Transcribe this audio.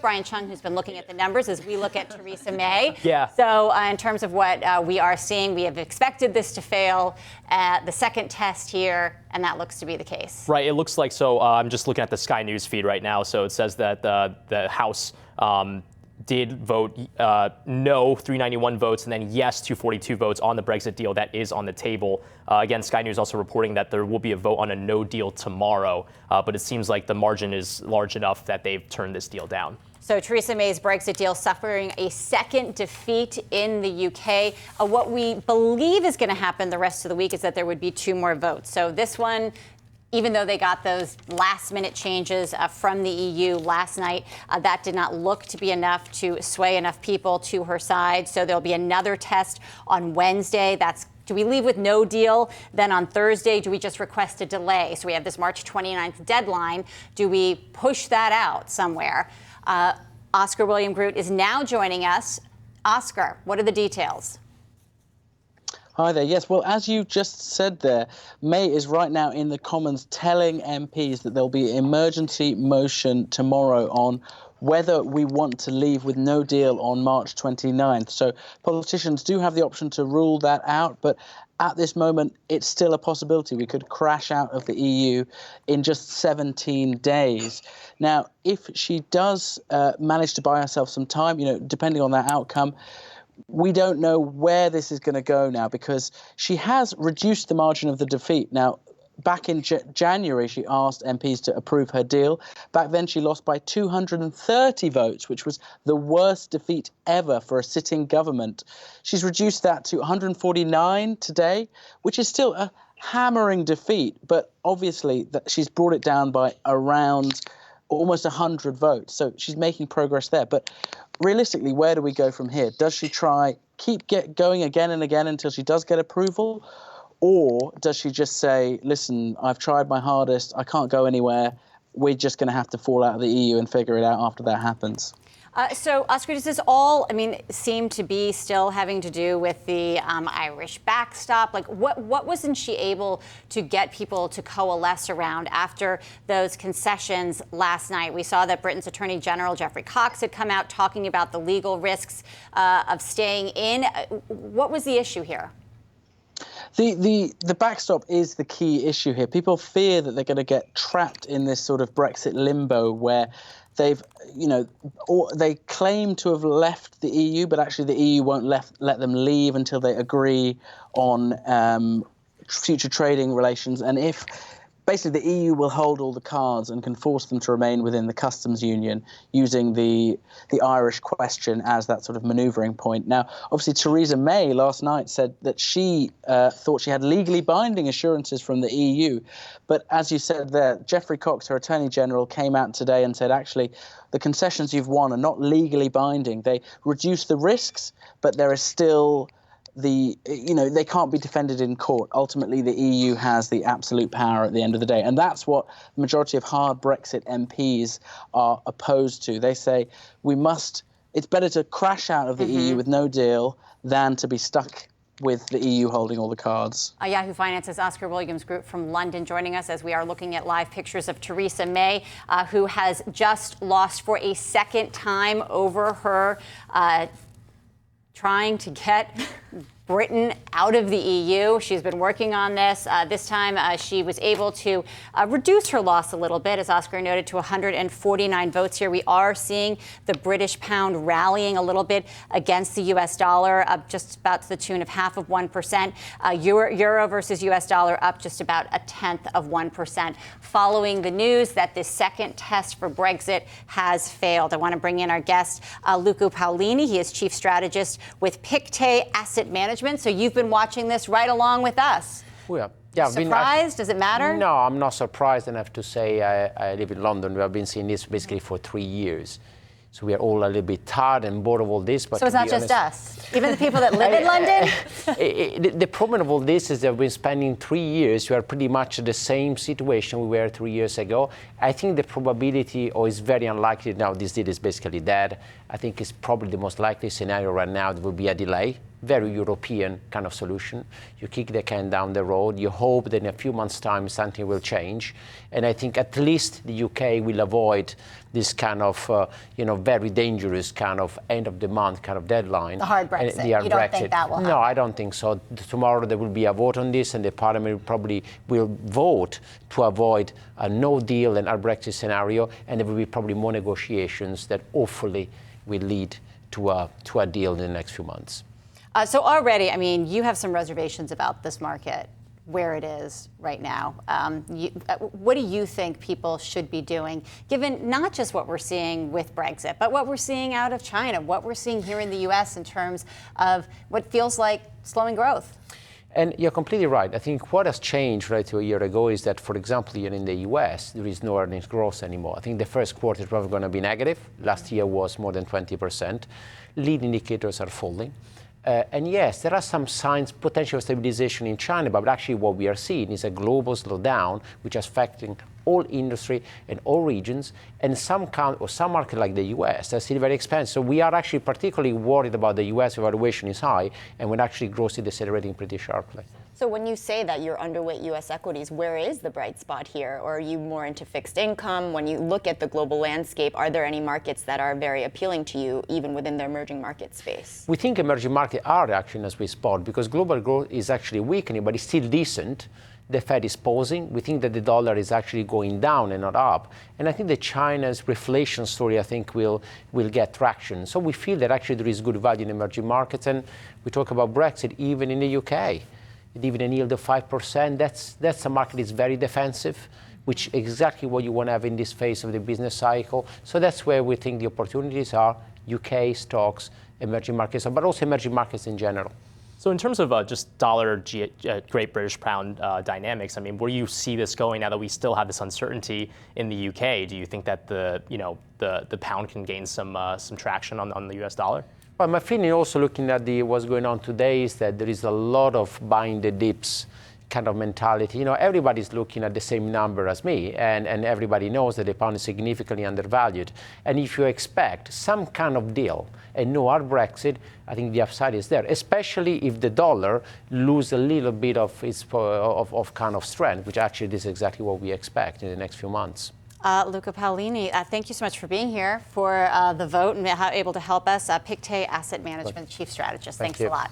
Brian Cheung, who's been looking at the numbers as we look at Theresa May. Yeah. So in terms of what we are seeing, we have expected this to fail at the second test here, and that looks to be the case. Right. It looks like so. I'm just looking at the Sky News feed right now. So it says that the House did vote no, 391 votes, and then yes, 242 votes on the Brexit deal that is on the table. Again, Sky News also reporting that there will be a vote on a no deal tomorrow, but it seems like the margin is large enough that they've turned this deal down. So Theresa May's Brexit deal suffering a second defeat in the UK. What we believe is going to happen the rest of the week is that there would be two more votes. So this one, even though they got those last-minute changes from the EU last night, that did not look to be enough to sway enough people to her side. So there'll be another test on Wednesday. Do we leave with no deal? Then on Thursday, do we just request a delay? So we have this March 29th deadline. Do we push that out somewhere? Oscar Williams-Grut is now joining us. Oscar, what are the details? Hi there. Yes, well, as you just said there, May is right now in the Commons telling MPs that there'll be an emergency motion tomorrow on whether we want to leave with no deal on March 29th. So politicians do have the option to rule that out, but at this moment, it's still a possibility. We could crash out of the EU in just 17 days. Now, if she does manage to buy herself some time, depending on that outcome, we don't know where this is going to go now, because she has reduced the margin of the defeat. Now, back in January, she asked MPs to approve her deal. Back then, she lost by 230 votes, which was the worst defeat ever for a sitting government. She's reduced that to 149 today, which is still a hammering defeat. But obviously, she's brought it down by around almost 100 votes. So she's making progress there. But realistically, where do we go from here? Does she keep going again and again until she does get approval? Or does she just say, listen, I've tried my hardest, I can't go anywhere, we're just going to have to fall out of the EU and figure it out after that happens? So, Oscar, does this all, seem to be still having to do with the Irish backstop? Like, what wasn't she able to get people to coalesce around after those concessions last night? We saw that Britain's Attorney General, Geoffrey Cox, had come out talking about the legal risks of staying in. What was the issue here? The backstop is the key issue here. People fear that they're going to get trapped in this sort of Brexit limbo where they claim to have left the EU, but actually the EU won't let them leave until they agree on future trading relations. And if basically the EU will hold all the cards and can force them to remain within the customs union using the Irish question as that sort of manoeuvring point. Now, obviously, Theresa May last night said that she thought she had legally binding assurances from the EU. But as you said there, Geoffrey Cox, her Attorney General, came out today and said, actually, the concessions you've won are not legally binding. They reduce the risks, but there is still they can't be defended in court. Ultimately, the EU has the absolute power at the end of the day. And that's what the majority of hard Brexit MPs are opposed to. They say it's better to crash out of the EU with no deal than to be stuck with the EU holding all the cards. Yahoo Finance's Oscar Williams-Grut from London joining us as we are looking at live pictures of Theresa May, who has just lost for a second time over her trying to get Britain out of the EU. She's been working on this. This time she was able to reduce her loss a little bit, as Oscar noted, to 149 votes here. We are seeing the British pound rallying a little bit against the U.S. dollar, up just about to the tune of 0.5%. Euro versus U.S. dollar up just about 0.1%, following the news that this second test for Brexit has failed. I want to bring in our guest, Luca Paolini. He is chief strategist with Pictet Asset Management. So you've been watching this right along with us. Yeah, surprised? Does it matter? No, I'm not surprised. And I have to say, I live in London. We have been seeing this basically for 3 years. So we are all a little bit tired and bored of all this. But so it's not just us, even the people that live in London? The problem of all this is that we've been spending 3 years. We are pretty much in the same situation we were 3 years ago. I think the probability, or is very unlikely now, this deal is basically dead. I think it's probably the most likely scenario right now. There will be a delay very European kind of solution. You kick the can down the road. You hope that in a few months' time something will change. And I think at least the UK will avoid this kind of, very dangerous kind of end of the month kind of deadline. The hard Brexit. The hard you don't Brexit. think that will happen? No, I don't think so. Tomorrow there will be a vote on this, and the Parliament probably will vote to avoid a no deal and hard Brexit scenario, and there will be probably more negotiations that hopefully will lead to a deal in the next few months. So already, I mean, you have some reservations about this market, where it is right now. What do you think people should be doing, given not just what we're seeing with Brexit, but what we're seeing out of China, what we're seeing here in the US in terms of what feels like slowing growth? And you're completely right. I think what has changed right to a year ago is that, for example, here in the US, there is no earnings growth anymore. I think the first quarter is probably going to be negative. Last year was more than 20%. Lead indicators are falling. And yes, there are some signs, potential stabilization in China, but actually what we are seeing is a global slowdown, which is affecting all industry and all regions, and some market like the US are still very expensive. So we are actually particularly worried about the US valuation is high, and when actually growth is decelerating pretty sharply. So when you say that you're underweight U.S. equities, where is the bright spot here? Or are you more into fixed income? When you look at the global landscape, are there any markets that are very appealing to you, even within the emerging market space? We think emerging markets are actually in a sweet spot because global growth is actually weakening, but it's still decent. The Fed is pausing. We think that the dollar is actually going down and not up. And I think that China's reflation story, I think, will get traction. So we feel that actually there is good value in emerging markets. And we talk about Brexit, even in the UK. Dividend yield of 5%, that's a market that's very defensive, which is exactly what you want to have in this phase of the business cycle. So that's where we think the opportunities are, UK stocks, emerging markets, but also emerging markets in general. So in terms of just dollar Great British Pound dynamics, I mean, where do you see this going now that we still have this uncertainty in the UK? Do you think that the pound can gain some traction on the US dollar? Well, my feeling also looking at what's going on today is that there is a lot of buying the dips kind of mentality. Everybody's looking at the same number as me, and everybody knows that the pound is significantly undervalued. And if you expect some kind of deal and no hard Brexit, I think the upside is there, especially if the dollar loses a little bit of its kind of strength, which actually is exactly what we expect in the next few months. Luca Paolini, thank you so much for being here for the vote and able to help us. Pictet Asset Management Chief Strategist. Thanks a lot.